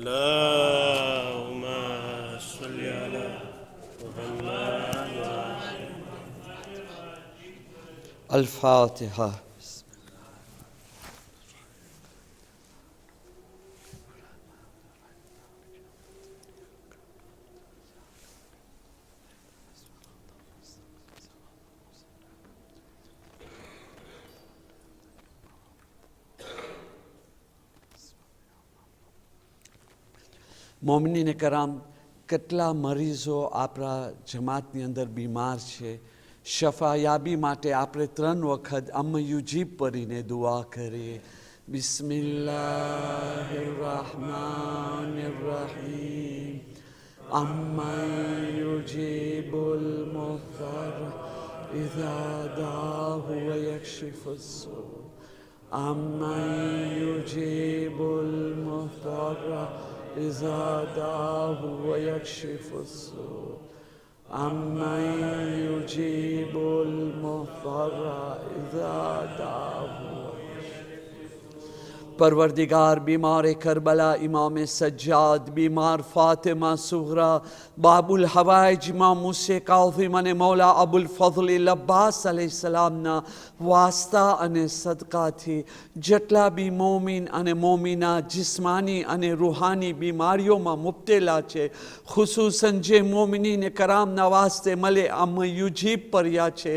اللهم صل على محمد الفاتحة. મોમિનીને કરામ, કેટલા મરીઝો આપણા જમાતની અંદર બીમાર છે. શફાયાબી માટે આપણે 3 વખત અમ્મયુજીબ પડીને દુઆ કરીએ. બિસ્મિલ્લાહિર્રહમાનિર્રહીમ. અમ્મયુજીબુલ મુફ્તર ઇઝા દાહુ વયક્ષિફુસ સૂ. અમ્મયુજીબુલ મુફ્તર إذا دعاه ويكشف السوء. أمن يجيب المضطر إذا دعاه. परवरदिगार बीमार करबला इमाम सज्जाद, बीमार फातिमा सुगरा, बाबुल हवाइज इमाम मूसा काज़िम અને મૌલા અબુલ ફઝલ અબ્બાસ અલૈહિસ્સલામના વાસ્તા અને સદકાથી જેટલા બી મોમિન અને મોમિના જિસ્માની અને રૂહાની બીમારીઓમાં મુબ્તલા છે, ખુસૂસન જે મોમિનીને કરામના વાસ્તે મલે અમ યુજીબ પર્યા છે.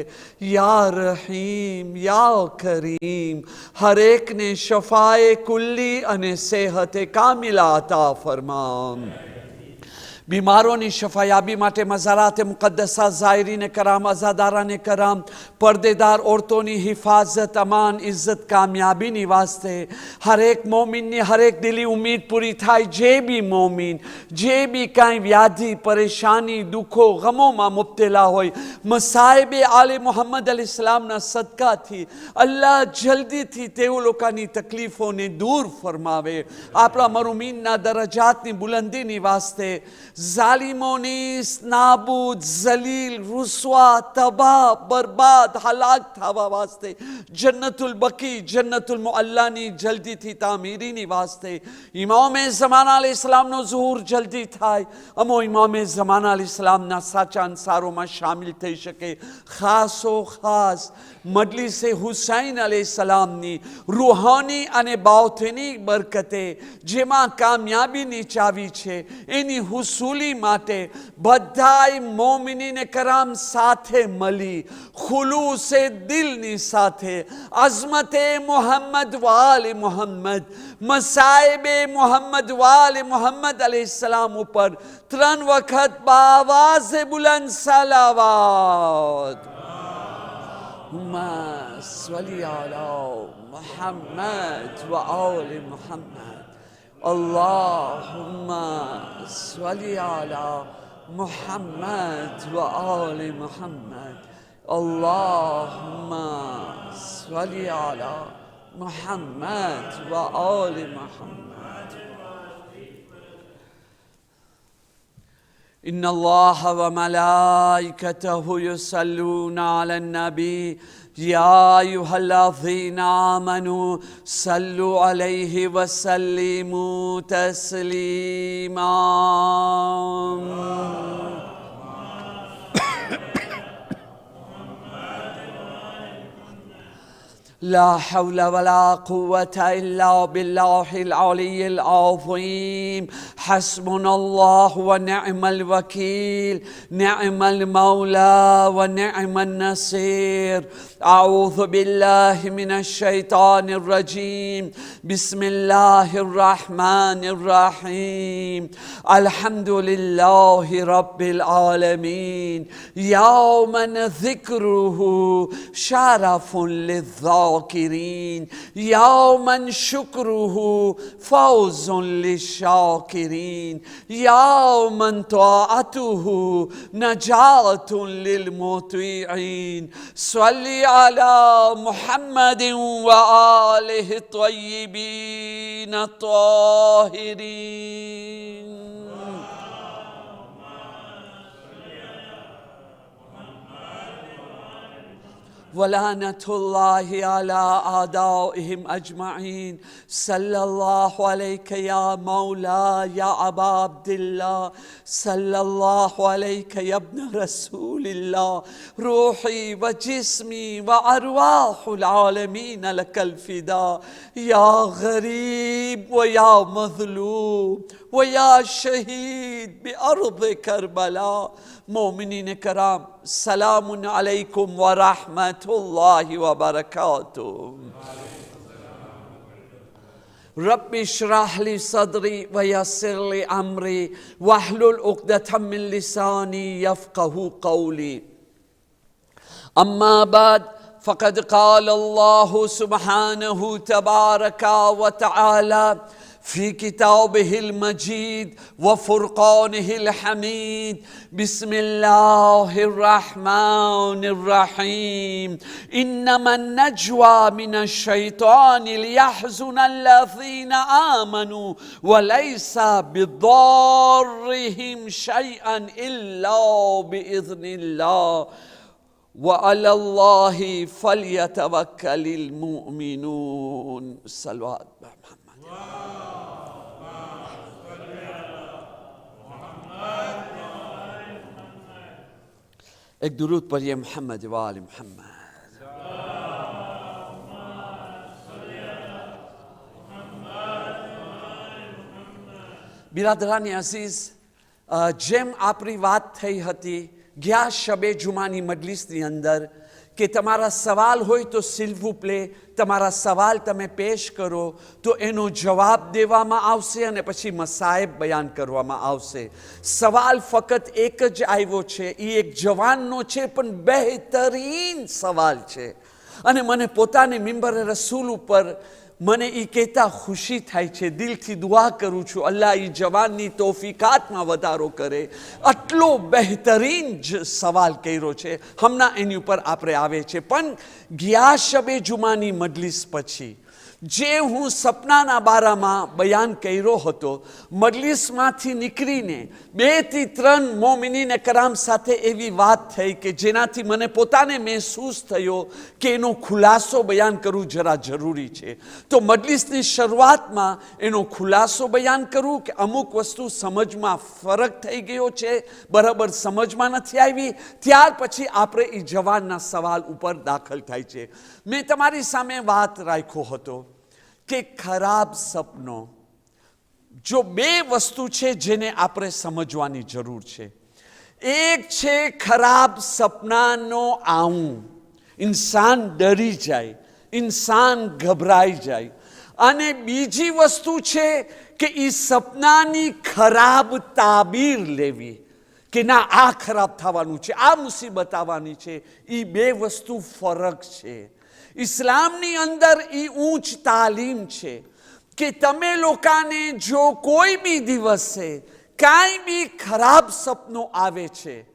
યા રહીમ યા કરીમ, હરેકને શફાએ कुल्ली અને સેહતે કામિલા અતા ફરમામ. बीमारों शफायाबी माटे मज़ारात मुक़द्दसा ज़ायरीन कराम, अज़ादारान कराम, पर्देदार औरतों की हिफाजत, अमान, इज्जत, कामयाबी नी वास्ते हर एक मोमिन ने हर एक दिली उम्मीद पूरी थाय. जे भी मोमिन जे भी कई व्याधि परेशानी दुखो गमों में मुब्तला होय, मसाइबे आले मोहम्मद अलैहिस्सलामना सदका थी अल्लाह जल्दी थी तेओ लोकानी तकलीफों ने दूर फरमावे. आपला मरूमीनना दरजातनी बुलंदीनी वास्ते जालिमोनी नाबूद जलील रुसवा तबाह बर्बाद हलाक थावा वास्ते जन्नतुल बकी जन्नतुल मुअल्लानी जल्दी थी तामीरीनी वास्ते इमाम ज़माना अलैहिस्सलामनो ज़ुहूर जल्दी थाय. अमो इमाम ज़माना अलैहिस्सलामना साचा अंसारों शामिल थई शके. खासो खास मजलिस हुसैन अलैहिस्सलामनी रूहानी अने बातिनी बरकते जेमा कामयाबीनी चावी छे एनी हुसूली माटे बधाई मोमिनीने कराम साथे मली खुलूसे दिलनी साथे अज़मते मोहम्मद वाले मोहम्मद मसाइबे मोहम्मद वाले मोहम्मद अलैहिस्सलाम ऊपर 3 वखत बावाज़ बुलंद सलावत. सल्ली अला मुहम्मद व आले मुहम्मद. अल्लाहुम्मा सल्ली अला मुहम्मद व आले मुहम्मद. अल्लाहुम्मा सल्ली अला मुहम्मद व आले मुहम्मद. إن الله وملائكته يصلون على النبي يا أيها الذين آمنوا صلوا عليه وسلموا تسليما. لا حول ولا قوة إلا بالله العلي العظيم. حسبنا الله ونعم الوكيل، نعم المولى ونعم النصير. أعوذ بالله من الشيطان الرجيم. بسم الله الرحمن الرحيم. الحمد لله رب العالمين. يوم ذكره شرف للذاكرين، يوما شكره فوز للشاكرين، يوما طاعته نجاة للمطيعين. صل على محمد وآله الطيبين الطاهرين. વલાનતુલ્લાહિ અલા આદાઇહિમ અજમાઇન. સલ્લલ્લાહુ અલૈકા યા મૌલા યા અબા અબ્દિલ્લાહ. સલ્લલ્લાહુ અલૈકા યા ઇબ્ન રસૂલિલ્લાહ. રૂહી વ જિસ્મી વ અરવાહુલ આલમીન લકલ ફિદા. યા ગરીબ વ યા મઝલૂમ व या शहीद बेअर्द करबला. मोमिनीन कराम, सलामुन अलैकुम व रहमतुल्लाहि व बरकातुह. रब्बि इश्रह ली सदरी व यस्सिर ली अमरी वहलुल उक़दतम मिन लिसानी यफ़क़हू क़ौली. अम्मा बाद फ़क़द क़ाल अल्लाहु सुब्हानहु तबारका व तआला फ़ी किताबिहिल मजीद व फ़ुरक़ानिहिल हमीद. बिस्मिल्लाहिर्रहमानिर्रहीम. इन्नमन नज्वा मिनश्शैतानि लियहज़ुनल्लज़ीना आमनू व लैसा बिद्दार्रिहिम शैअन इल्ला बिइज़्निल्लाह व अलल्लाहि फ़ल्यतवक्कलिल मुअमिनून. सल्लल्लाहु अलैहि वसल्लम. एक दुरूद पढ़िए मोहम्मद व आले मोहम्मद. બિરાદરાની અઝીઝ, જેમ આપણી વાત થઈ હતી ગયા શબે જુમાની મજલિસની અંદર કે તમારા સવાલ હોય તો સિલ્વું પ્લે, તમારા સવાલ તમે પેશ કરો તો એનો જવાબ દેવામાં આવશે અને પછી મસાયબ બયાન કરવામાં આવશે. સવાલ ફક્ત એક જ આવ્યો છે, એ એક જવાનનો છે, પણ બહેતરીન સવાલ છે. અને મને પોતાને મિંબરે રસૂલ ઉપર મને એ કહેતા ખુશી થાય છે. દિલથી દુઆ કરું છું અલ્લાહ એ જવાનની તોફીકાતમાં વધારો કરે. આટલો બહેતરીન જ સવાલ કર્યો છે. હમણાં એની ઉપર આપણે આવે છે. પણ ગયા શબે જુમાની મજલિસ પછી જે હું સપનાના બારામાં બયાન કર્યો હતો, મજલિસમાંથી નીકળીને 2 થી 3 મોમિનીને કરામ સાથે એવી વાત થઈ કે જેનાથી મને પોતાને મહેસૂસ થયો કે એનો ખુલાસો બયાન કરવું જરા જરૂરી છે. તો મજલિસની શરૂઆતમાં એનો ખુલાસો બયાન કરું કે અમુક વસ્તુ સમજમાં ફરક થઈ ગયો છે, બરાબર સમજમાં નથી આવી. ત્યાર પછી આપણે એ જવાનના સવાલ ઉપર દાખલ થાય છે. મેં તમારી સામે વાત રાખ્યો હતો કે ખરાબ સપનો, જો 2 વસ્તુ છે જેને આપણે સમજવાની જરૂર છે. એક છે ખરાબ સપનાનો આવું, ઇન્સાન ડરી જાય, ઇન્સાન ગભરાઈ જાય. અને બીજી વસ્તુ છે કે એ સપનાની ખરાબ તાબીર લેવી કે ના આ ખરાબ થવાનું છે, આ મુસીબત આવવાની છે. એ 2 વસ્તુ ફરક છે. ઇસ્લામની અંદર એ ઊંચ તાલીમ છે કે તમે લોકોને જો કોઈ બી દિવસે કાંઈ બી ખરાબ સપનો આવે છે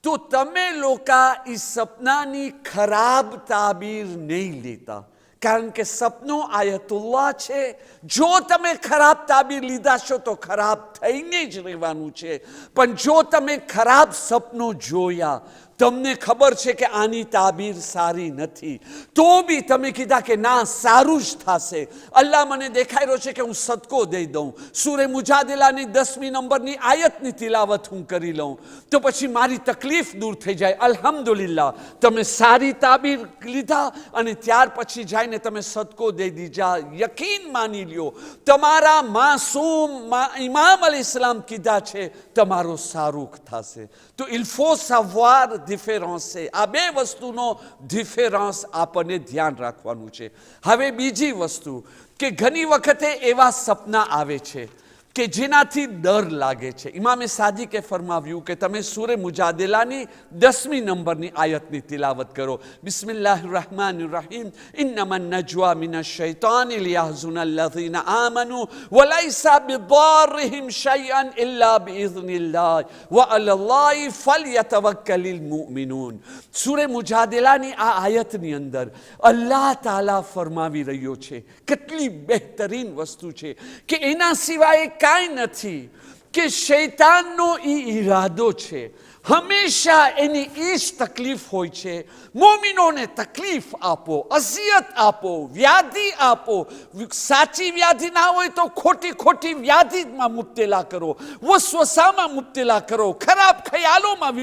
તો તમે લોકો એ સપનાની ખરાબ તાબીર નહીં લેતા. કારણ કે સપનો આયતુલ્લાહ છે. જો તમે ખરાબ તાબીર લીધા છો તો ખરાબ થઈને જ રહેવાનું છે. પણ જો તમે ખરાબ સપનો જોયા, તમને ખબર છે કે આની તાબીર સારી નથી, તો બી તમે કીધા કે ના સારું જ થશે, અલ્લાહ મને દેખાઈ રહ્યો છે કે હું સદકો દઈ દઉં, સૂરે મુજાદિલાની 10મી નંબરની આયતની તિલાવત હું કરી લઉં તો પછી મારી તકલીફ દૂર થઈ જાય. અલ્હમ્દુલિલ્લાહ, તમે સારી તાબીર લીધા અને ત્યાર પછી જઈને તમે સદકો દઈ દીધા. યકીન માની લ્યો તમારા માસૂમ ઇમામ અલૈહિસ્સલામ કીધા છે તમારો સારું થશે. તો ઇલ faut savoir différencier. આ 2 વસ્તુનો ડિફરન્સ આપણને ધ્યાન રાખવાનું છે. હવે બીજી વસ્તુ કે ઘણી વખતે એવા સપના આવે છે કે જેનાથી ડર લાગે છે. ઇમામે સાદિકે ફરમાવ્યું કે તમે સૂરે મુજાદિલાની 10મી નંબરની આયતની તિલાવત કરો. બિસ્મિલ્લાહિર રહેમાનિર રહીમ. ઇન્નમન નજવા મિનશ શૈતાનિ લિયહઝુનલ્લઝીના આમનુ વ લૈસા બિદ્દાર્રિહિમ શૈઅન ઇલ્લા બિઇઝનિલ્લાહ વ અલલ્લાહિ ફલ્યતવક્કલિલ મુઅમિનૂન. સૂરે મુજાદિલાની આ આયતની અંદર અલ્લાહ તાલા ફરમાવી રહ્યો છે, કેટલી બહેતરીન વસ્તુ છે કે એના સિવાય કાંઈ નથી, કે શૈતાનનો ઈ ઈરાદો છે હંમેશા એની એ જ તકલીફ હોય છે. મોમિનોને તકલીફ આપો, અસિયત આપો, વ્યાધિ આપો. સાચી વ્યાધિ ના હોય તો ખોટી વ્યાધિમાં મુબ્તલા કરો, વસવસામાં મુબ્તલા કરો, ખરાબ ખ્યાલોમાં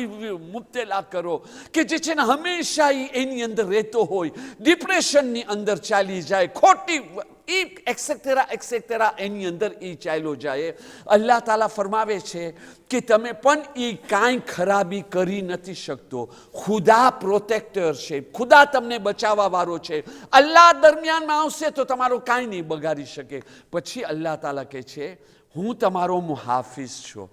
મુબ્તલા કરો, કે જે છે ને હંમેશા એની અંદર રહેતો હોય, ડિપ્રેશનની અંદર ચાલી જાય, ખોટી એક્સેક્ટેરા એની અંદર એ ચાલ્યો જાય. અલ્લાહ તાલા ફરમાવે છે કે તમે પણ એ કાંઈ ખરાબી કરી નથી શકતો. ખુદા પ્રોટેક્ટર છે, ખુદા તમને બચાવવા વાળો છે. અલ્લાહ દરમિયાનમાં આવશે તો તમારો કાંઈ નહીં બગાડી શકે. પછી અલ્લાહ તાલા કહે છે હું તમારો મુહાફિઝ છું,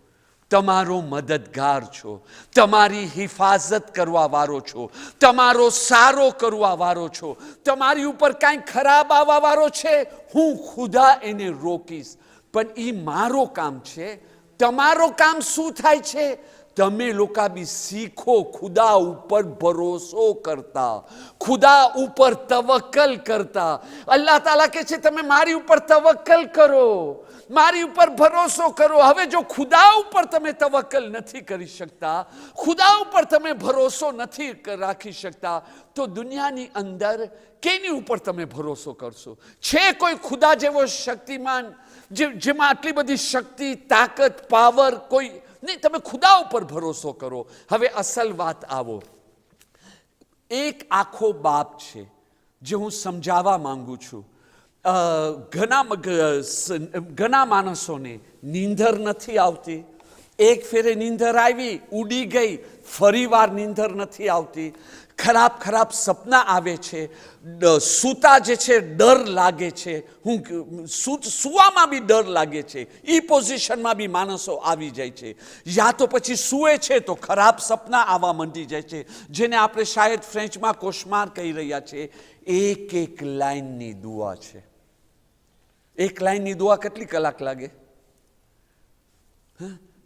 તમારો મદદગાર છો, તમારી હિફાજત કરવા વાળો છો, તમારો સારો કરવા વાળો છો. તમારી ઉપર કાંઈ ખરાબ આવવા વાળો છે, હું ખુદા એને રોકીશ. પણ એ મારો કામ છે. તમારો કામ શું થાય છે? તમે લોકો બી શીખો ખુદા ઉપર ભરોસો કરતા, ખુદા ઉપર તવક્કલ કરતા. અલ્લાહ તાલા કહે છે તમે મારી ઉપર તવક્કલ કરો, મારી ઉપર ભરોસો કરો. હવે જો ખુદા ઉપર તમે તવક્કલ નથી કરી શકતા, ખુદા ઉપર તમે ભરોસો નથી રાખી શકતા, તો દુનિયાની અંદર કેની ઉપર તમે ભરોસો કરશો? છે કોઈ ખુદા જેવો શક્તિમાન જેમાં આટલી બધી શક્તિ, તાકાત, પાવર કોઈ નહીં? તમે ખુદા ઉપર ભરોસો કરો. હવે અસલ વાત આવો. એક આખો બાપ છે જે હું સમજાવવા માંગુ છું. ઘણા માણસોને નીંદર નથી આવતી. એક ફેરે નીંદર આવી, ઉડી ગઈ, ફરી વાર નીંદર નથી આવતી. ખરાબ સપના આવે છે. સૂતા જે છે ડર લાગે છે. સુવામાં બી ડર લાગે છે. એ પોઝિશનમાં બી માણસો આવી જાય છે. યા તો પછી સૂએ છે તો ખરાબ સપના આવવા માંડી જાય છે, જેને આપણે શાયદ ફ્રેન્ચમાં કોશમાર કહી રહ્યા છે. એક લાઈનની દુઆ છે. એક લાઈનની દુઆ કેટલી કલાક લાગે?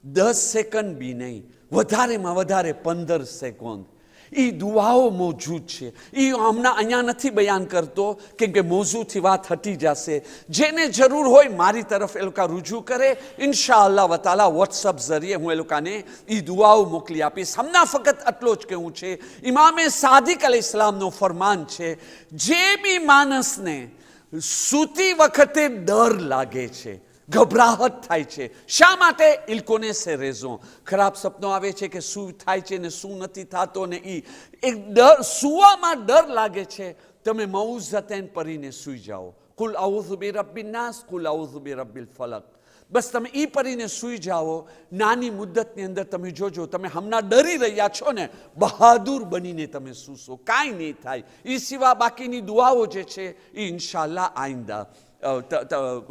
10 સેકન્ડ બી નહીં, વધારેમાં વધારે 15 સેકન્ડ. એ દુઆઓ મોજૂદ છે. એ હમણાં અહીંયા નથી બયાન કરતો કેમ કે મોઝુથી વાત હટી જશે. જેને જરૂર હોય મારી તરફ એ લોકો રૂજુ કરે. ઇન્શાઅલ્લાહ વતાલા વોટ્સઅપ ઝરીએ હું એ લોકોને એ દુઆઓ મોકલી આપીશ. હમણાં ફક્ત આટલો જ કહેવું છે. ઇમામે સાદિક અલૈહિસ્સલામનો ફરમાન છે, જે બી માણસને સૂતી વખતે ડર લાગે છે, ગભરાહટ થાય છે, શા માટે? ઇલકોને સે રેઝો. ખરાબ સપનો આવે છે કે શું થાય છે ને શું નથી થતો ને એક ડર, સુવામાં ડર લાગે છે. તમે મઉઝતેન પરીને સૂઈ જાઓ. કુલ અઉઝુ બિ રબ્બિન નાસ, કુલ અઉઝુ બિ રબ્બિલ ફલક. બસ તમે એ પરીને સૂઈ જાઓ. નાની મુદ્દતની અંદર તમે જોજો, તમે હમણાં ડરી રહ્યા છો ને, બહાદુર બનીને તમે સૂશો, કાંઈ નહીં થાય. એ સિવાય બાકીની દુઆઓ જે છે એ ઇન્શાઅલ્લાહ આઈંદા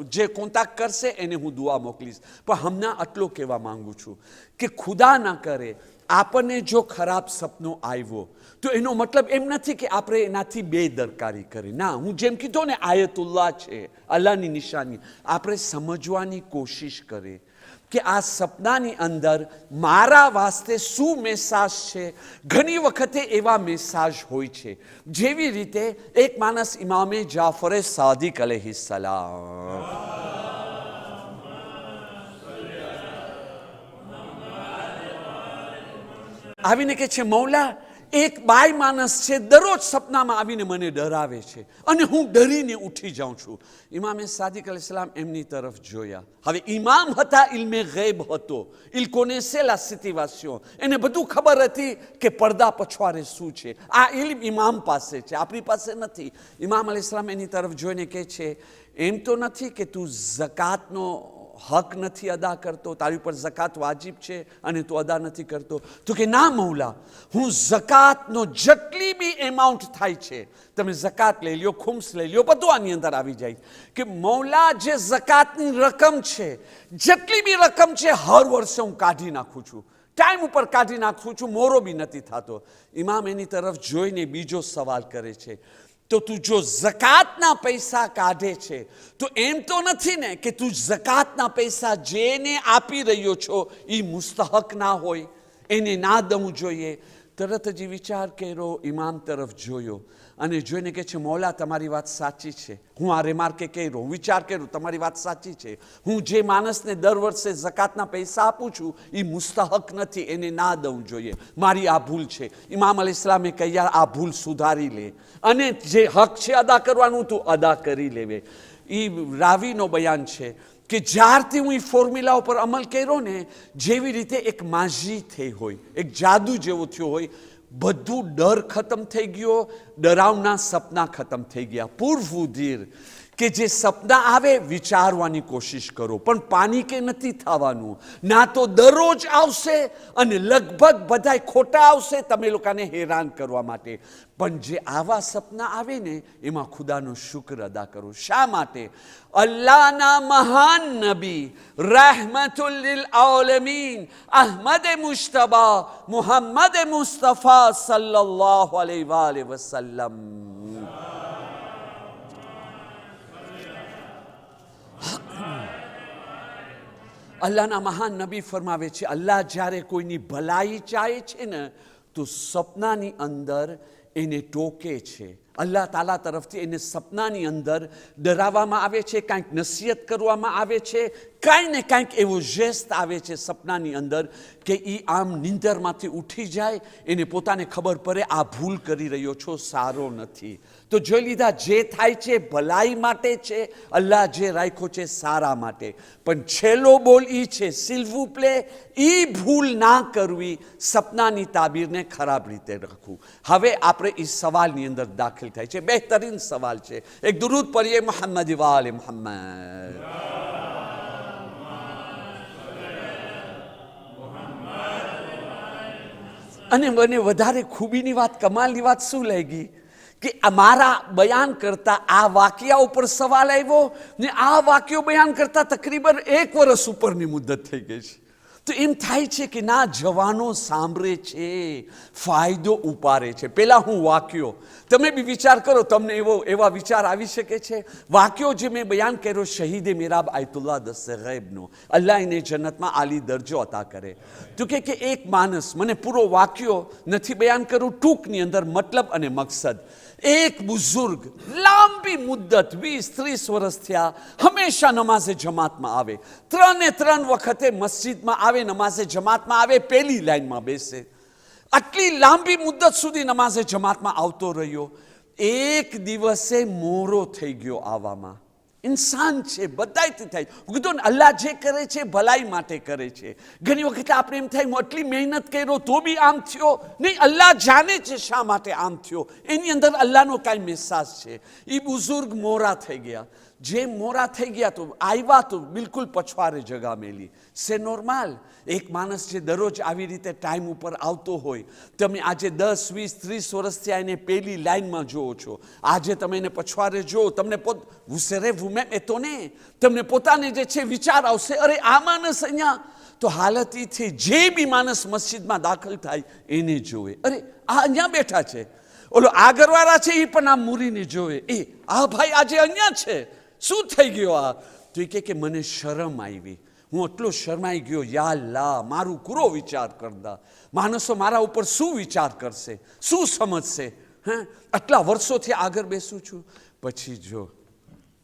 જે કોન્ટેક્ટ કરશે એને હું દુઆ મોકલીશ. પણ હમણાં આટલો કહેવા માંગુ છું કે ખુદા ના કરે આપણને જો ખરાબ સપનો આવ્યો તો એનો મતલબ એમ નથી કે આપણે એનાથી બેદરકારી કરી. ના, હું જેમ કીધું ને આયતુલ્લાહ છે, અલ્લાહની નિશાની. આપણે સમજવાની કોશિશ કરીએ કે આ સપનાની અંદર મારા વાસ્તે શું મેસાજ છે. ઘણી વખતે એવા મેસાજ હોય છે, જેવી રીતે એક માણસ ઇમામે જાફર સાદિક અલૈહિસ્સલામ આવીને કહે છે મૌલા, એક બાઈ માણસ છે, દરરોજ સપનામાં આવીને મને ડરાવે છે અને હું ડરીને ઉઠી જાઉં છું. ઇમામે સાદિક અલૈહિસ્સલામ એમની તરફ જોયા. હવે ઇમામ હતા, ઇલ્મે ગૈબ હતો, ઇલ કોનેસે la situación. એને બધું ખબર હતી કે પડદા પછવાડે શું છે. આ ઇલ્મ ઇમામ પાસે છે, આપણી પાસે નથી. ઇમામ અલૈહિસ્સલામ એની તરફ જોઈને કહે છે એમ તો નથી કે તું ઝકાતનો હક નથી અદા કરતો, તારી ઉપર ઝકાત વાજિબ છે અને તું અદા નથી કરતો? તો કે ના મૌલા, હું ઝકાતનો જેટલી બી એમાઉન્ટ થાય છે, તમે ઝકાત લઈ લ્યો, ખુમ્સ લઈ લ્યો, બધું આની અંદર આવી જાય. કે મૌલા, જે ઝકાતની રકમ છે, જેટલી બી રકમ છે, હર વર્ષે હું કાઢી નાખું છું, ટાઈમ ઉપર કાઢી નાખું છું, મોરો બી નથી થતો. ઇમામ એની તરફ જોઈને બીજો સવાલ કરે છે, તો તું જો ઝકાતના પૈસા કાઢે છે તો એમ તો નથી ને કે તું ઝકાતના પૈસા જેને આપી રહ્યો છો એ મુસ્તહક ના હોય, એને ના દવું જોઈએ? તરત જ વિચાર કર્યો, ઇમામ તરફ જોયો અને જોઈને કહે છે, મૌલા તમારી વાત સાચી છે. હું આ રેમાર્કે કર્યો, હું વિચાર કર્યો, તમારી વાત સાચી છે. હું જે માણસને દર વર્ષે ઝકાતના પૈસા આપું છું એ મુસ્તહક નથી, એને ના દઉં જોઈએ. મારી આ ભૂલ છે. ઇમામ અલૈહિસ્સલામે કહ્યા, આ ભૂલ સુધારી લે અને જે હક છે અદા કરવાનું તું અદા કરી લેવે. એ રાવીનો બયાન છે કે જ્યારથી હું એ ફોર્મ્યુલા ઉપર અમલ કર્યો ને, જેવી રીતે એક માજી થઈ હોય, એક જાદુ જેવો થયો હોય, બધું ડર ખતમ થઈ ગયો, ડરાવના સપના ખતમ થઈ ગયા. પૂર્વધીર કે જે સપના આવે વિચારવાની કોશિશ કરો, પણ પાની કે નથી થવાનું. ના તો દરરોજ આવશે અને લગભગ બધા ખોટા આવશે તમે લોકોને હેરાન કરવા માટે. પણ જે આવા સપના આવે ને એમાં ખુદાનો શુક્ર અદા કરો. શા માટે? અલ્લાહના મહાન નબી રહેમતુલ લિલ આલમીન અહમદ મુશ્તબા મુહમ્મદ મુસ્તફા સલ્લલ્લાહુ અલૈહિ વસલ્લમ અલ્લાહના મહાન નબી ફરમાવે છે, અલ્લાહ જ્યારે કોઈની ભલાઈ ચાહે છે ને તો સપનાની અંદર એને ટોકે છે. અલ્લાહ તાલા તરફથી એને સપનાની અંદર ડરાવવામાં આવે છે, કાંઈક નસીહત કરવામાં આવે છે, કાંઈ ને કાંઈક એવો જેસ્ટ આવે છે સપનાની અંદર કે એ આમ નીંદરમાંથી ઉઠી જાય, એને પોતાને ખબર પડે આ ભૂલ કરી રહ્યો છો, સારો નથી. તો જોઈ લીધા, જે થાય છે ભલાઈ માટે છે, અલ્લાહ જે રાખ્યો છે સારા માટે. પણ છેલ્લો બોલ એ છે, સિલ્વુ પ્લે, એ ભૂલ ના કરવી, સપનાની તાબીરને ખરાબ રીતે રાખવું. હવે આપણે એ સવાલની અંદર દાખલ થાય છે. બહેતરીન સવાલ છે. એક દુરૂદ પઢીએ મોહમ્મદ વાલે મોહમ્મદ. અને મને વધારે ખૂબીની વાત, કમાલની વાત શું લાગી કે અમારા બયાન કરતા આ વાક્યા ઉપર સવાલ આવ્યો ને આ વાક્યો બયાન કરતા તકરીબન 1 વર્ષ ઉપરની મુદ્દત થઈ ગઈ છે. તો એમ થાય છે કે ના, જવાનો સાંભળે છે, ફાયદો ઉપાડે છે. પહેલાં હું વાક્યો, તમે બી વિચાર કરો, તમને એવા વિચાર આવી શકે છે. વાક્યો જે મેં બયાન કર્યો શહીદે મિરાબ આયતુલ્લાહ દસ્તે ગૈબનો, અલ્લાહ એને જન્નતમાં આલી દરજો અતા કરે. તો કે એક માણસ, મને પૂરો વાક્યો નથી બયાન કરું, ટૂંકની અંદર મતલબ અને મકસદ. એક બુઝુર્ગ લાંબી મુદ્દત 20-30 વર્ષ થયા, હંમેશા નમાઝે જમાતમાં આવે, 3 વખતે મસ્જિદમાં આવે, નમાઝે જમાતમાં આવે, પહેલી લાઈનમાં બેસે. આટલી લાંબી મુદ્દત સુધી નમાઝે જમાતમાં આવતો રહ્યો. એક દિવસે મોરો થઈ ગયો આવવામાં. ઇન્સાન છે, બધાયથી થાય. હું કીધું ને, અલ્લાહ જે કરે છે ભલાઈ માટે કરે છે. ઘણી વખત આપણે એમ થાય, હું આટલી મહેનત કર્યો તો બી આમ થયો નહીં. અલ્લાહ જાણે છે શા માટે આમ થયો, એની અંદર અલ્લાહનો કાંઈ મેસાજ છે. એ બુઝુર્ગ મોરા થઈ ગયા. જે મોરા થઈ ગયા તો આવ્યા તો બિલકુલ પછવારે જગા મેલી. સે નોર્મલ. એક માણસ જે દરરોજ આવી રીતે ટાઈમ ઉપર આવતો હોય, તમે આજે 10, 20, 30 વર્ષથી એને પહેલી લાઈનમાં જુઓ છો, આજે તમે એને પછવારે જુઓ, તમને તમને પોતાને જે છે વિચાર આવશે, અરે આ માણસ અહીંયા. તો હાલત એ થી જે બી માણસ મસ્જિદમાં દાખલ થાય એને જોવે, અરે આ અહીંયા બેઠા છે, ઓલો આગળવાળા છે એ પણ આ મૂરીને જોવે, એ આ ભાઈ આજે અહીંયા છે, શું થઈ ગયો આ? તો એ કે મને શરમ આવી, હું એટલો શરમાઈ ગયો, યા અલ્લાહ, મારું પૂરો વિચાર કરતા. માણસો મારા ઉપર શું વિચાર કરશે, શું સમજશે? આટલા વર્ષોથી આગળ બેસું છું. પછી જો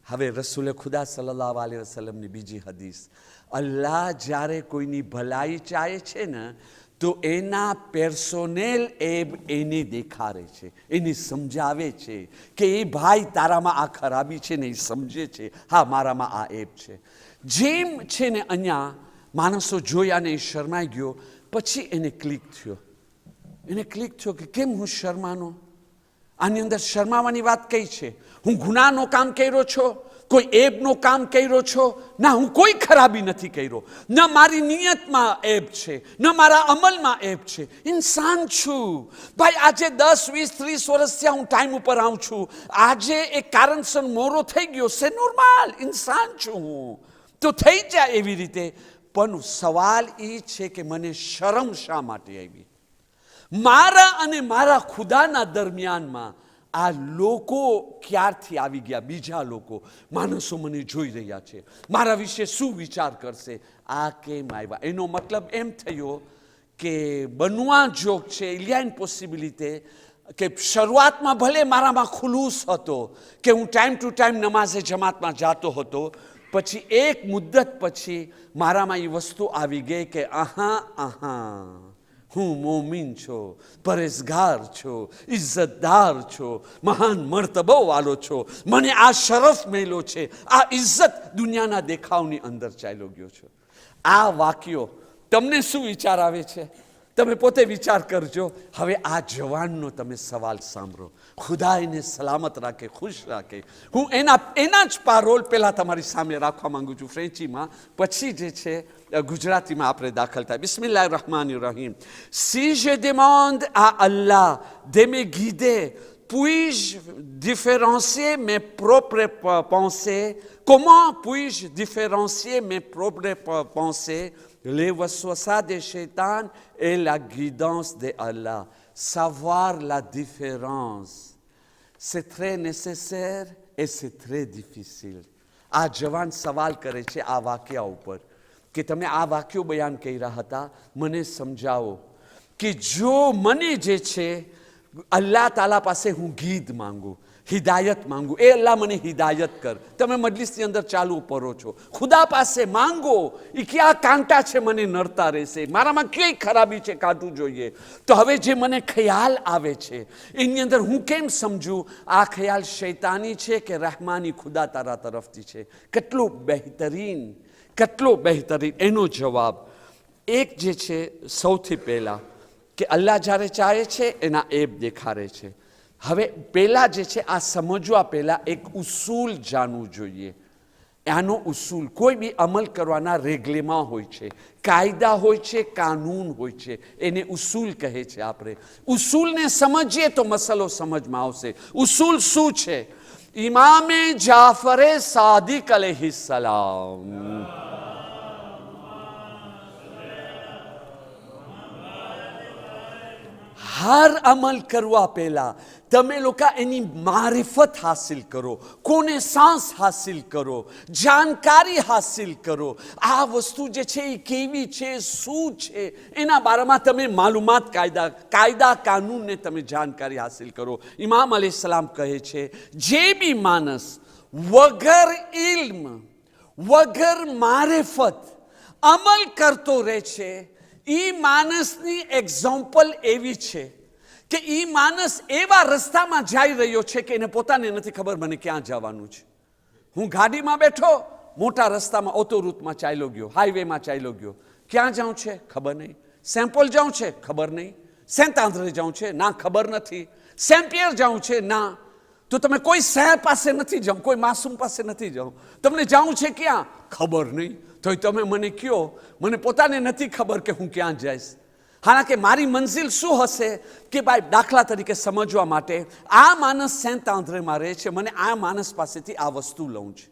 હવે રસૂલે ખુદા સલ્લલ્લાહુ અલૈહિ વસલ્લમની બીજી હદીસ, અલ્લાહ જ્યારે કોઈની ભલાઈ ચાહે છે ને તો એના પર્સોનેલ એબ એને દેખાડે છે, એને સમજાવે છે કે એ ભાઈ તારામાં આ ખરાબી છે ને એ સમજે છે, હા મારામાં આ એબ છે. જેમ છે ને અહીંયા માણસો જોયા ને એ શરમાઈ ગયો. પછી એને ક્લિક થયો કે કેમ હું શરમાનો? આની અંદર શરમાવાની વાત કઈ છે? હું ગુનાહનો કામ કર્યો છો, કોઈ એબનો કામ કર્યો છો? ના, હું કોઈ ખરાબી નથી કર્યો. ન મારી નિયતમાં એબ છે, ન મારા અમલમાં એબ છે. ઇન્સાન છું ભાઈ. આજે 10, 20, 30 વર્ષ થયા હું ટાઈમ ઉપર આવું છું. આજે એક કારણસર મોરો થઈ ગયો, સે નોર્મલ, ઇન્સાન છું હું, તો થઈ જાય એવી રીતે. પણ સવાલ એ છે કે મને શરમ શા માટે આવી? મારા અને મારા ખુદાના દરમિયાનમાં આ લોકો ક્યારથી આવી ગયા? બીજા લોકો, માણસો મને જોઈ રહ્યા છે, મારા વિશે શું વિચાર કરશે? આ કેમ આવ્યા? એનો મતલબ એમ થયો કે બનવા જોગ છે, il y a une possibilité કે શરૂઆતમાં ભલે મારામાં ખુલૂસ હતો કે હું ટાઈમ ટુ ટાઈમ નમાઝે જમાતમાં જાતો હતો, પછી એક મુદ્દત પછી મારામાં એ વસ્તુ આવી ગઈ કે હું મોમીન છું, પરેઝગાર છું, ઇજ્જતદાર છું, મહાન મર્તબો વાળો છું, મને આ શરફ મેળ્યો છે, આ ઇજ્જત દુનિયાના દેખાવની અંદર ચાલ્યો ગયો છું. આ વાક્યો તમને શું વિચાર આવે છે? તમે પોતે વિચાર કરજો. હવે આ જવાનનો તમે સવાલ સાંભળો. ખુદા એને સલામત રાખે, ખુશ રાખે. હું એના જ પારોલ પહેલાં તમારી સામે રાખવા માંગુ છું ફ્રેન્ચીમાં, પછી જે છે ગુજરાતીમાં આપણે દાખલ થાય. બિસ્મિલ્લાહિર rahmanir rahim. Si je demande à Allah de me guider, puis-je différencier mes propres pensées? Comment puis-je différencier mes propres pensées? Les waswasas des shaitan et la guidance de Allah. Savoir la différence, c'est très nécessaire et c'est très difficile. આ જવાન સવાલ કરે છે આ વાક્ય ઉપર કે તમે આ વાક્યો બયાન કર્યા હતા, મને સમજાવો કે જો મને જે છે અલ્લાહ તાલા પાસે હું ગીત માંગુ, હિદાયત માંગુ, એ અલ્લાહ મને હિદાયત કર. તમે મજલિસની અંદર ચાલુ પરો છો, ખુદા પાસે માંગો એ ક્યાં કાંટા છે મને નડતા રહેશે, મારામાં કઈ ખરાબી છે કાઢવું જોઈએ. તો હવે જે મને ખ્યાલ આવે છે એની અંદર હું કેમ સમજું આ ખ્યાલ શૈતાની છે કે રહેમાની ખુદા તારા તરફથી છે? કેટલું બહેતરીન એનો જવાબ એક જે છે સૌથી પહેલા કે અલ્લાહ જ્યારે ચાહે છે એના એબ દેખાડે છે. હવે પહેલા જે છે આ સમજવા પહેલા એક ઉસૂલ જાણવું જોઈએ. આનો ઉસૂલ કોઈ બી અમલ કરવાના રેગલેમાં હોય છે, કાયદા હોય છે, કાનૂન હોય છે, એને ઉસૂલ કહે છે. આપણે ઉસૂલને સમજીએ તો મસલો સમજમાં આવશે. ઉસૂલ શું છે? ઇમામે જાફરે સાદિક અલૈહિસ્સલામ હર અમલ કરવા પહેલા તમે લોકો એની મારિફત હાસિલ કરો, કોનેસાન્સ હાસિલ કરો, જાણકારી હાસિલ કરો. આ વસ્તુ જે છે એ કેવી છે, શું છે, એના બારામાં તમે માલુમાત કાયદા કાનૂનને તમે જાણકારી હાસિલ કરો. ઇમામ અલૈહિસ્સલામ કહે છે જે બી માણસ વગર ઇલ્મ, વગર મારિફત અમલ કરતો રહે છે, એ માણસની એક્ઝામ્પલ એવી છે કે એ માણસ એવા રસ્તામાં જઈ રહ્યો છે કે એને પોતાને નથી ખબર મને ક્યાં જવાનું છે. હું ગાડીમાં બેઠો, મોટા રસ્તામાં ઓટો રૂટમાં ચાલ્યો ગયો, હાઈવેમાં ચાલ્યો ગયો, ક્યાં જાઉં છે ખબર નહીં, સેમ્પલ જાઉં છે ખબર નહીં, સેન્ટ આંધ્રે જાઉં છે ના ખબર નથી, સેન્ટ પિયર જાઉં છે ના. તો તમે કોઈ શહેર પાસે નથી જાઉં, કોઈ માસૂમ પાસે નથી જાઉં, તમને જાઉં છે ક્યાં ખબર નહીં. તો તમે મને કહો, મને પોતાને નથી ખબર કે હું ક્યાં જઈશ. હાલાકે મારી મંઝિલ શું હશે કે ભાઈ દાખલા તરીકે સમજવા માટે આ માણસ સેન્ટ આંધ્રેમાં રહે છે, મને આ માણસ પાસેથી આ વસ્તુ લઉં છે.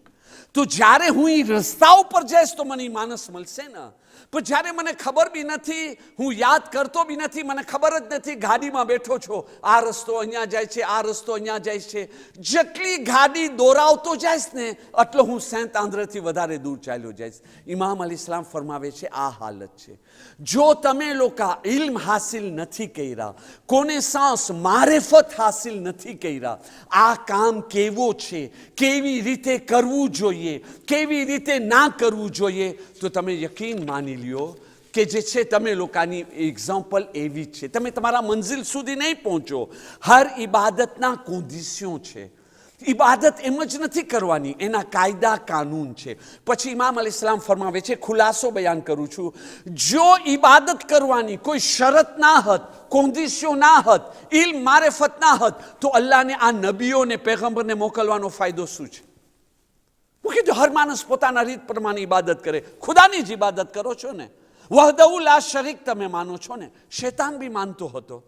તો જ્યારે હું એ રસ્તા ઉપર જઈશ તો મને એ માણસ મળશે ને. પણ જ્યારે મને ખબર બી નથી, હું યાદ કરતો બી નથી, મને ખબર જ નથી, ગાડીમાં બેઠો છો, આ રસ્તો અહીંયા જાય છે, આ રસ્તો અહીંયા જાય છે, જેટલી ગાડી દોરાવતો જઈશ ને એટલો હું સેન્ટ આંધ્રથી વધારે દૂર ચાલ્યો જઈશ. ઇમામ અલૈહિસ્સલામ ફરમાવે છે આ હાલત છે. જો તમે લોકો ઇલ્મ હાસિલ નથી કર્યા, કોનેસાન્સ મારિફત હાસિલ નથી કર્યા, આ કામ કેવો છે, કેવી રીતે કરવું જોઈએ, કેવી રીતે ના કરવું જોઈએ, તો તમે યકીન માની લ્યો કે જે છે તમે લોકોની એક્ઝામ્પલ એવી જ છે. તમે તમારા મંઝિલ સુધી નહીં પહોંચો. હર ઇબાદતના કોન્ડિશન છે. ઇબાદત એમ જ નથી કરવાની, એના કાયદા કાનૂન છે. પછી ઇમામ અલૈહિસ્સલામ ફરમાવે છે, ખુલાસો બયાન કરું છું, જો ઇબાદત કરવાની કોઈ શરત ના હોત, કોન્ડિશન ના હોત, ઇલ્મ મારિફત ના હોત, તો અલ્લાહને આ નબીઓને પૈગંબરને મોકલવાનો ફાયદો શું છે? હર માણસ પોતાના રીત પ્રમાણે ઇબાદત કરે. ખુદાની જ ઇબાદત કરો છો ને, વહદહુ લા શરીક તમે માનો છો ને. શૈતાન બી માનતો હતો,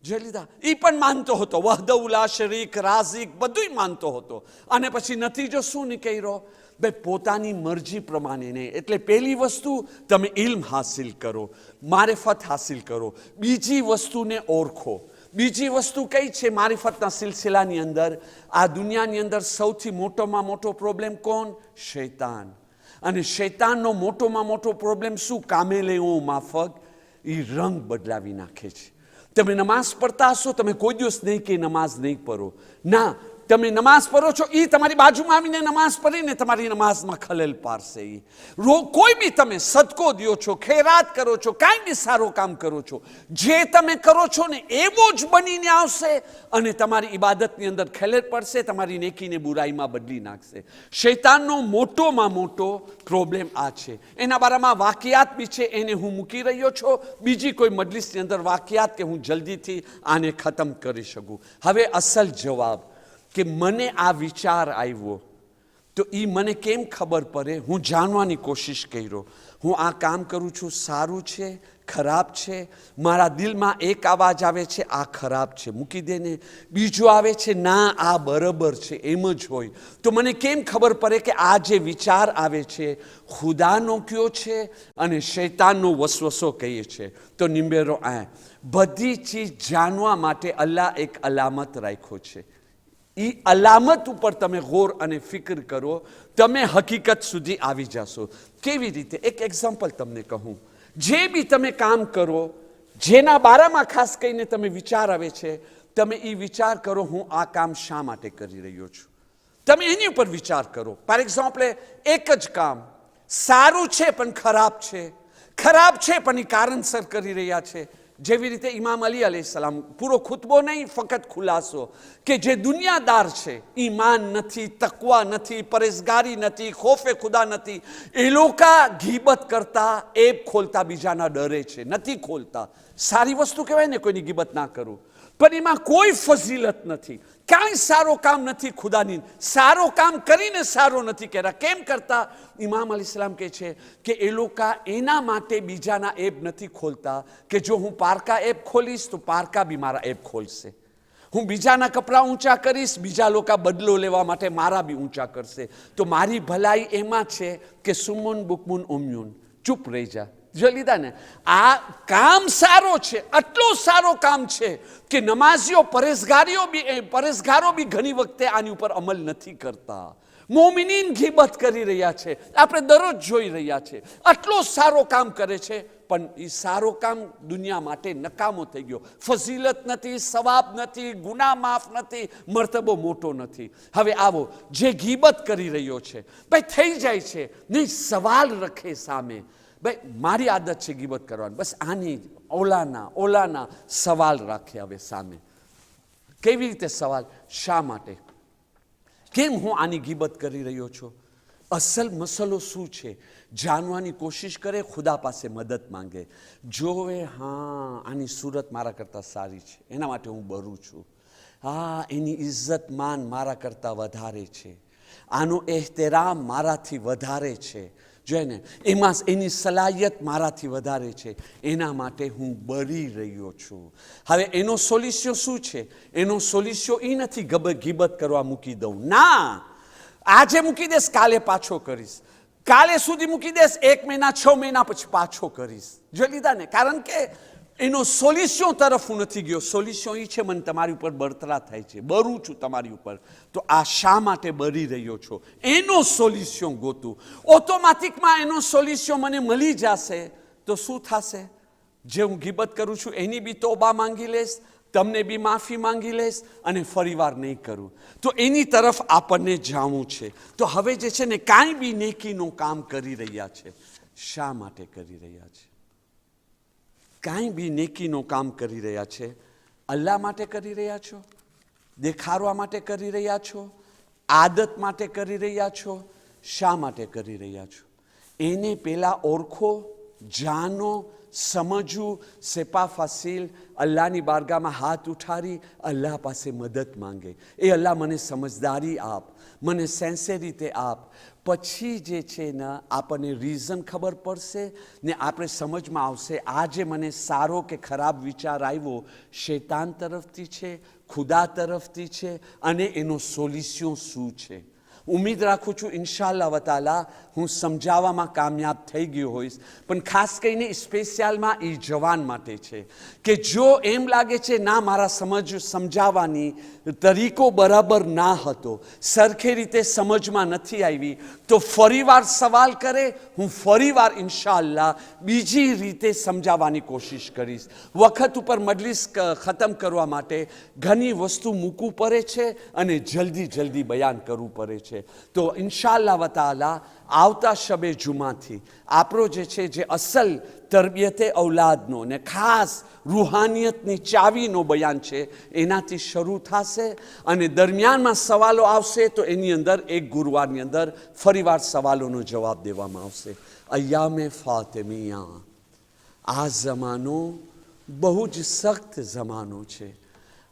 જે લીધા એ પણ માનતો હતો, વહદહુ લા શરીક, રાઝિક બધું માનતો હતો. અને પછી નતીજો શું નીકળ્યો? ભાઈ પોતાની મરજી પ્રમાણે નહીં. એટલે પહેલી વસ્તુ તમે ઇલ્મ હાસિલ કરો, મારિફત હાસિલ કરો. બીજી વસ્તુને ઓળખો. બીજી વસ્તુ કઈ છે મારિફતના સિલસિલાની અંદર? આ દુનિયાની અંદર સૌથી મોટોમાં મોટો પ્રોબ્લેમ કોણ? શૈતાન. અને શૈતાનનો મોટોમાં મોટો પ્રોબ્લેમ શું? કામેલેઓ માફક એ રંગ બદલાવી નાખે છે. તમે નમાઝ પડતા હશો, તમે કોઈ દિવસ નહીં કે નમાઝ નહીં પઢો. ના, તમે નમાઝ પઢો છો, એ તમારી બાજુમાં આવીને નમાઝ પઢીને તમારી નમાઝમાં ખલેલ પાડશે. કોઈ બી તમે સદકો દો છો, ખેરાત કરો છો, કાંઈ બી સારું કામ કરો છો, જે તમે કરો છો ને એવો જ બનીને આવશે અને તમારી ઇબાદતની અંદર ખલેલ પડશે, તમારી નેકીને બુરાઈમાં બદલી નાખશે. શૈતાનનો મોટોમાં મોટો પ્રોબ્લેમ આ છે. એના બારામાં વાકિયાત બી છે, એને હું મૂકી રહ્યો છું બીજી કોઈ મજલિસની અંદર વાકિયાત, કે હું જલ્દીથી આને ખતમ કરી શકું. હવે અસલ જવાબ કે મને આ વિચાર આવ્યો તો એ મને કેમ ખબર પડે? હું જાણવાની કોશિશ કર્યો. હું આ કામ કરું છું, સારું છે, ખરાબ છે? મારા દિલમાં એક અવાજ આવે છે, આ ખરાબ છે, મૂકી દે ને. બીજો આવે છે, ના, આ બરાબર છે, એમ જ હોય. તો મને કેમ ખબર પડે કે આ જે વિચાર આવે છે ખુદાનો કયો છે અને શૈતાનનો વસવસો કહીએ છે? તો નિંબેરો બધી ચીજ જાણવા માટે અલ્લાહ એક અલામત રાખ્યો છે. એ અલામત ઉપર તમે ગૌર અને ફિકર કરો, તમે હકીકત સુધી આવી જશો. કેવી રીતે? એક એક્ઝામ્પલ તમને કહું. જે બી તમે કામ કરો, જેના બારામાં ખાસ કરીને તમે વિચાર આવે છે, તમે એ વિચાર કરો, હું આ કામ શા માટે કરી રહ્યો છું? તમે એની ઉપર વિચાર કરો. ફોર એક્ઝામ્પલ, એક જ કામ સારું છે પણ ખરાબ છે, ખરાબ છે પણ એ કારણસર કરી રહ્યા છે. જેવી રીતે ઇમામ અલી અલૈહિસ્સલામ, પૂરો ખુતબો નહીં, ફક્ત ખુલાસો, કે જે દુનિયાદાર છે, ઈમાન નથી, તકવા નથી, પરેઝગારી નથી, ખોફે ખુદા નથી, એ લોકો ગીબત કરતા, એબ ખોલતા બીજાના ડરે છે, નથી ખોલતા. સારી વસ્તુ કહેવાય ને કોઈની ગીબત ના કરું, પણ એમાં કોઈ ફઝીલત નથી, કાંઈ સારો કામ નથી. ખુદાની સારો કામ કરીને સારો નથી કહેતા. કેમ કરતા? ઇમામ અલીસલામ કહે છે કે એ લોકો એના માટે બીજાના એબ નથી ખોલતા કે જો હું પારકા એબ ખોલીશ તો પારકા બી મારા એબ ખોલશે. હું બીજાના કપડાં ઊંચા કરીશ, બીજા લોકો બદલો લેવા માટે મારા બી ઊંચા કરશે. તો મારી ભલાઈ એમાં છે કે સુમુન બુકમુન ઉમ્યુન, ચૂપ રહી જા. જો લીધા ને, આ કામ સારો છે, આટલો સારો કામ છે કે નમાઝીઓ, પરેઝગારો બી ઘણી વખતે આની ઉપર અમલ નથી કરતા. મોમિનીન ગીબત કરી રહ્યા છે, આપણે દરરોજ જોઈ રહ્યા છે. આટલો સારો કામ કરે છે પણ એ સારો કામ દુનિયા માટે નકામો થઈ ગયો. ફઝીલત નથી, સવાબ નથી, ગુનાહ માફ નથી, મર્તબો મોટો નથી. હવે આવો, જે ગીબત કરી રહ્યો છે, ભાઈ થઈ જાય છે નહીં, સવાલ રખે સામે, ભાઈ મારી આદત છે ગીબત કરવાની, બસ આની ઓલાના સવાલ રાખે હવે સામે. કેવી રીતે સવાલ? શા માટે? કેમ હું આની ગીબત કરી રહ્યો છું? અસલ મસલો શું છે? જાણવાની કોશિશ કરે, ખુદા પાસે મદદ માંગે, જોવે, હા આની સુરત મારા કરતાં સારી છે, એના માટે હું બરું છું. હા, એની ઇજ્જત માન મારા કરતાં વધારે છે, આનો એહતરામ મારાથી વધારે છે, જોઈને એમાં એની સલાહિયત મારાથી વધારે છે, એના માટે હું બરી રહ્યો છું. હવે એનો સોલ્યુશન શું છે? એનો સોલ્યુશન એ નથી ગીબત કરવા મૂકી દઉં. ના, આજે મૂકી દેશ, કાલે પાછો કરીશ, કાલે સુધી મૂકી દેશ, 1 મહિના 6 મહિના પછી પાછો કરીશ. જોઈ લીધા ને? કારણ કે એનો સોલ્યુશન તરફ હું નથી ગયો. સોલ્યુશન એ છે, મને તમારી ઉપર બળતરા થાય છે, બરું છું તમારી ઉપર, તો આ શા માટે બરી રહ્યો છો? એનો સોલ્યુશન ગોતું. ઓટોમેટિકમાં એનો સોલ્યુશન મને મળી જશે તો શું થશે? જે હું ગીબત કરું છું એની બી તોબા માંગી લઈશ, તમને બી માફી માંગી લઈશ અને ફરીવાર નહીં કરું. તો એની તરફ આપણને જાવું છે. તો હવે જે છે ને, કાંઈ બી નેકીનું કામ કરી રહ્યા છે, શા માટે કરી રહ્યા છે? કાંઈ બી નેકીનું કામ કરી રહ્યા છે, અલ્લાહ માટે કરી રહ્યા છો? દેખાડવા માટે કરી રહ્યા છો? આદત માટે કરી રહ્યા છો? શા માટે કરી રહ્યા છો? એને પહેલાં ઓળખો, જાણો, સમજવું, સેપા ફાસીલ અલ્લાહની બારગામાં હાથ ઉઠારી અલ્લાહ પાસે મદદ માંગે. એ અલ્લાહ મને સમજદારી આપ, મને સેન્સેરિટી આપ. પછી જે છે ને આપણને રીઝન ખબર પડશે ને આપણે સમજમાં આવશે, આ જે મને સારો કે ખરાબ વિચાર આવ્યો, શૈતાન તરફથી છે, ખુદા તરફથી છે, અને એનો સોલ્યુશન શું છે. ઉમ્મીદ રાખું છું ઇન્શાઅલ્લાહ વતાલા હું સમજાવવામાં કામયાબ થઈ ગયો હોઈશ. પણ ખાસ કરીને સ્પેશિયલમાં એ જવાન માટે છે કે જો એમ લાગે છે ના મારા સમજાવવાની તરીકો બરાબર ના હતો, સરખી રીતે સમજમાં નથી આવી, તો ફરીવાર સવાલ કરે, હું ફરીવાર ઇન્શાઅલ્લાહ બીજી રીતે સમજાવવાની કોશિશ કરીશ. વખત ઉપર મજલિસ ખતમ કરવા માટે ઘણી વસ્તુ મૂકવું પડે છે અને જલ્દી બયાન કરવું પડે છે. તો ઇન્શાઅલ્લાહ વતાલા આવતા શબે જુમાથી આપણો જે છે જે અસલ તરબિયતે ઔલાદનો ને ખાસ રૂહાનિયતની ચાવીનો બયાન છે એનાથી શરૂ થશે અને દરમિયાનમાં સવાલો આવશે તો એની અંદર એક ગુરુવારની અંદર ફરીવાર સવાલોનો જવાબ દેવામાં આવશે. અય્યામે ફાતિમિયા, આ જમાનો બહુ જ સખ્ત જમાનો છે.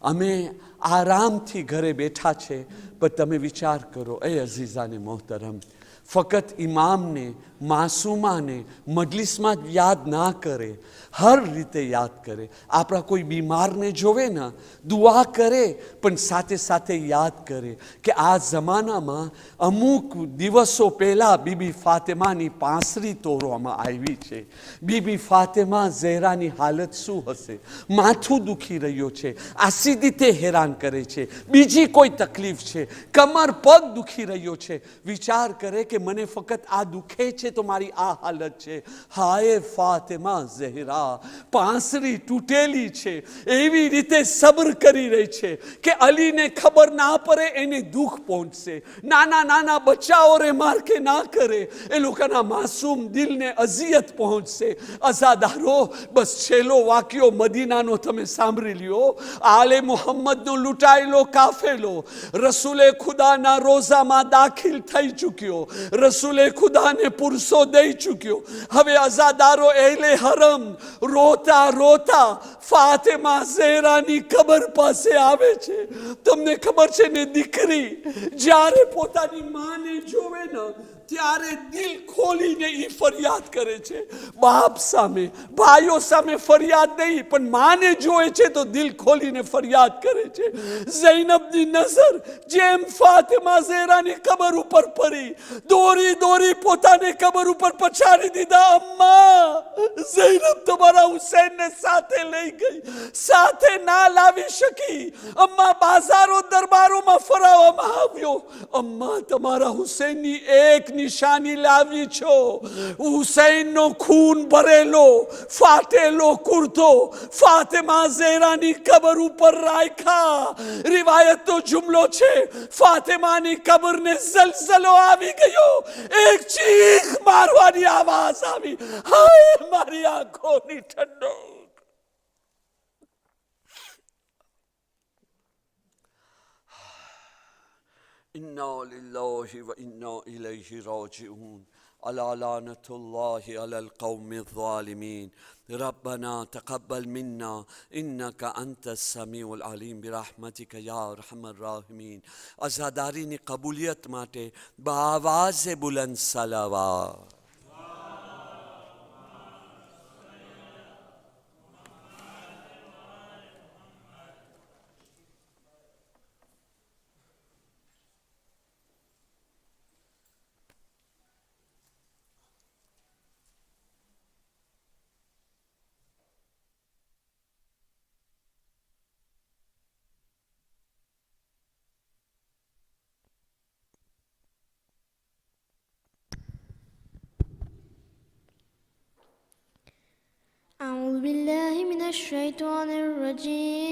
અમે આરામથી ઘરે બેઠા છે, પણ તમે વિચાર કરો એ અઝીઝાને મોહતરમ, ફકત ઇમામને માસૂમાને મજલિસમાં યાદ ના કરે, હર રીતે યાદ કરે. આપણા કોઈ બીમારને જોવે ને દુઆ કરે, પણ સાથે સાથે યાદ કરે કે આ જમાનામાં અમુક દિવસો પહેલાં બીબી ફાતિમાની પાંસરી તોડવામાં આવી છે. બીબી ફાતિમા ઝહેરાની હાલત શું હશે? માથું દુખી રહ્યો છે, આ સીધી તે હેરાન કરે છે, બીજી કોઈ તકલીફ છે, કમર પગ દુખી રહ્યો છે. વિચાર કરે કે મને ફકત આ દુખે છે તો મારી આ હાલત છે. હાય ફાતિમા ઝહેરા, પાંસરી તૂટેલી છે, એવી રીતે સબ્ર કરી રહી છે કે અલીને ખબર ના પડે એને દુઃખ પહોંચશે. નાના બચ્ચાઓ રે માર કે ના કરે, એ લોકોના માસૂમ દિલને અઝિયત પહોંચશે. અઝાદારો, બસ છેલ્લો વાક્યો મદીનાનો તમે સાંભળી લ્યો. આલે મુહમ્મદનો લૂંટાયેલો કાફેલો રસૂલે ખુદાના રોઝામાં દાખલ થઈ ચૂક્યો, રસૂલે ખુદાને પુરસો દઈ ચૂક્યો. હવે અઝાદારો એલે હરમ રોતા ફાતિમા ઝહેરાની કબર પાસે આવે છે. તમને ખબર છે ને, દીકરી જ્યારે પોતાની માને જોવે ને ત્યારે દિલ ખોલીને એ ફરિયાદ કરે છે. બાપ સામે, ભાઈઓ સામે ફરિયાદ નહીં, પણ માને જોવે છે તો દિલ ખોલીને ફરિયાદ કરે છે. ઝૈનબની નજર જેમ ફાતિમા ઝહેરાની કબર ઉપર પડી, દોરી પોતાને કબર ઉપર પછાડી દીધા. અમ્મા, ઝૈનબ તમારા હુસૈનને સાથે લઈ ગઈ, સાથે ના લાવી શકી. અમ્મા, બાજારો દરબારોમાં ફરાવવામાં આવ્યો. અમ્મા, તમારા હુસૈનની એક નિશાની લાવી છો, હુસૈનનો ખૂન ભરેલો ફાટેલો કુર્તો ફાતિમા ઝહેરાની કબર ઉપર રાખ્યા. રિવાયતનો જુમલો છે, ફાતિમાની કબરને ઝલઝલો આવી ગયો, એક ચીખ મારવાની આવાજ આવી. હાય મારી આંખોની ઠંડક. إنا لله وإنا إليه راجعون على لعنة الله على القوم الظالمين ربنا تقبل منا إنك أنت السميع العليم برحمتك يا أرحم الراحمين. અઝાદારીની કબૂલિયત માટે બઆવાઝ બુલંદ સલાવત. أعوذ بالله من الشيطان الرجيم.